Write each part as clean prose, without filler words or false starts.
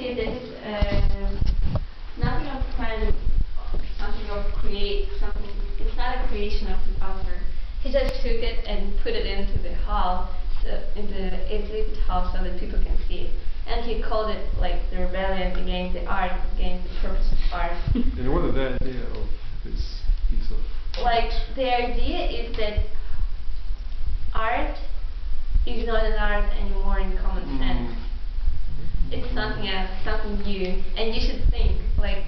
say this is nothing of kind, something of create, something, it's not a creation of the author. He just took it and put it into the hall, so in the exhibit hall, so that people can see it. And he called it like the rebellion against the art, against the purpose of art. And what is the idea of this piece of? Like, the idea is that art is not an art anymore in common sense. It's something else, something new, and you should think, like,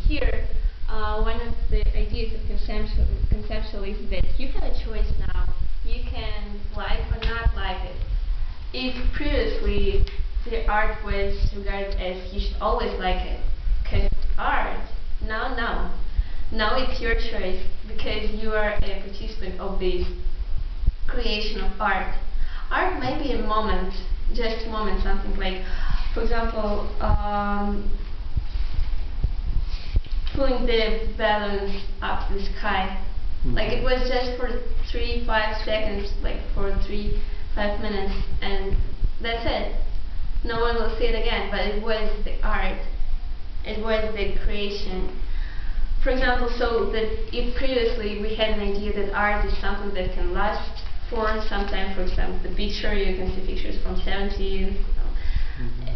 here, one of the ideas of conceptualism is that you have a choice now. You can like or not like it. If previously the art was regarded as you should always like it, because art, now it's your choice, because you are a participant of this creation of art. Art may be a moment, just a moment, something like, for example, pulling the balloons up to the sky. Like, it was just for 3-5 seconds, like for 3-5 minutes, and that's it. No one will see it again, but it was the art. It was the creation. For example, so that if previously we had an idea that art is something that can last for some time, for example, the picture, you can see pictures from 70s,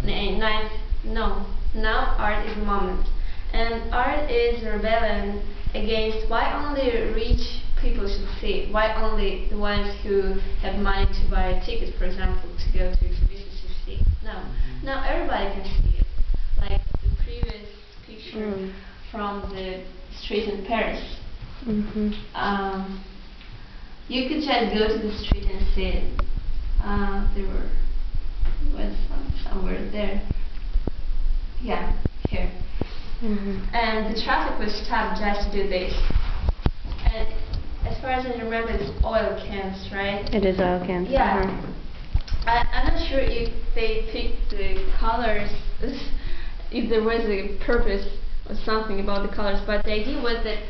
9th, no. Now art is a moment. And art is a rebellion against why only rich people should see it, why only the ones who have money to buy a ticket, for example, to go to exhibitions to see it. No. Now everybody can see it. Like the previous picture from the street in Paris. You could just go to the street and see it. There was somewhere there. Yeah, here. And the traffic was stopped just to do this. And as far as I remember, it's oil cans, right? It is oil cans. Yeah. I'm not sure if they picked the colors, if there was a purpose or something about the colors, but the idea was that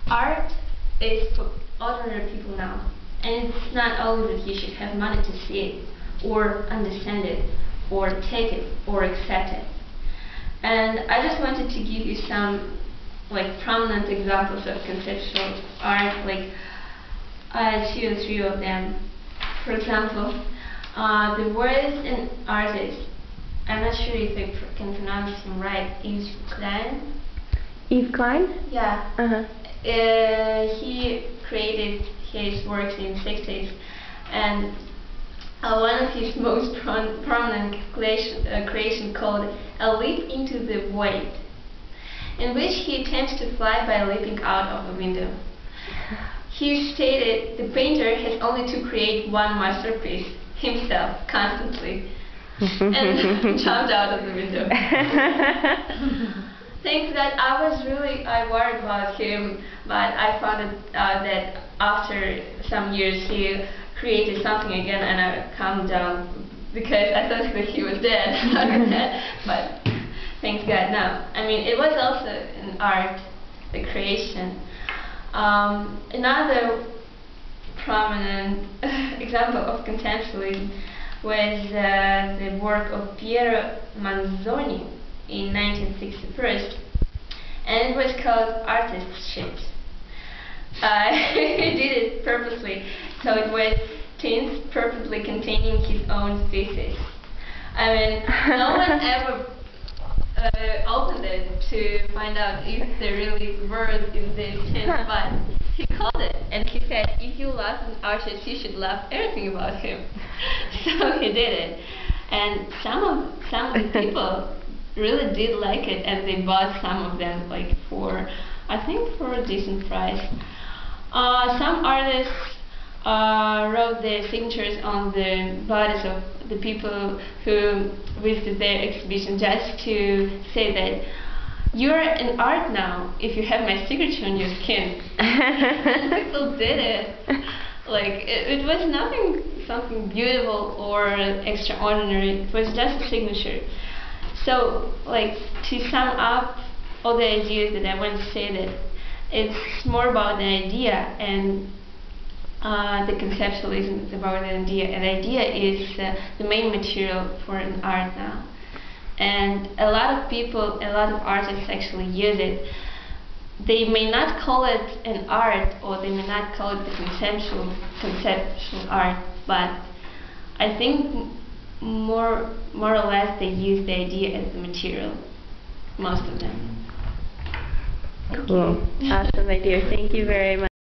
art is for ordinary people now. And it's not always that you should have money to see it, or understand it, or take it, or accept it. And I just wanted to give you some like prominent examples of conceptual art, like 2 or 3 of them. For example, there was an artist, I'm not sure if I can pronounce him right, Yves Klein. Yves Klein? Yeah. He created his works in the 60s, and one of his most prominent creation called A Leap into the Void, in which he attempts to fly by leaping out of a window. He stated the painter has only to create one masterpiece, himself, constantly, and jumped out of the window. Thanks that I worried about him, but I found out that after some years he created something again, and I calmed down because I thought that he was dead. But thanks God, no. I mean, it was also an art, the creation. Another prominent example of conceptualism was the work of Piero Manzoni in 1961, and it was called Artist's Ship. He did it purposely, so it was tints perfectly containing his own thesis. I mean, no one ever opened it to find out if there really were in the tints, but he called it, and he said, if you love an artist, you should love everything about him. So he did it, and some of the people really did like it, and they bought some of them, like I think for a decent price. Some artists wrote their signatures on the bodies of the people who visited their exhibition, just to say that you're an art now if you have my signature on your skin. And people did it. Like, it was something beautiful or extraordinary. It was just a signature. So, like, to sum up all the ideas that I want to say, that it's more about the idea, and the conceptualism is about the idea. And the idea is the main material for an art now. and a lot of people, a lot of artists actually use it. They may not call it an art, or they may not call it the conceptual art, but I think more or less they use the idea as the material, most of them. Cool. Awesome idea. Thank you very much.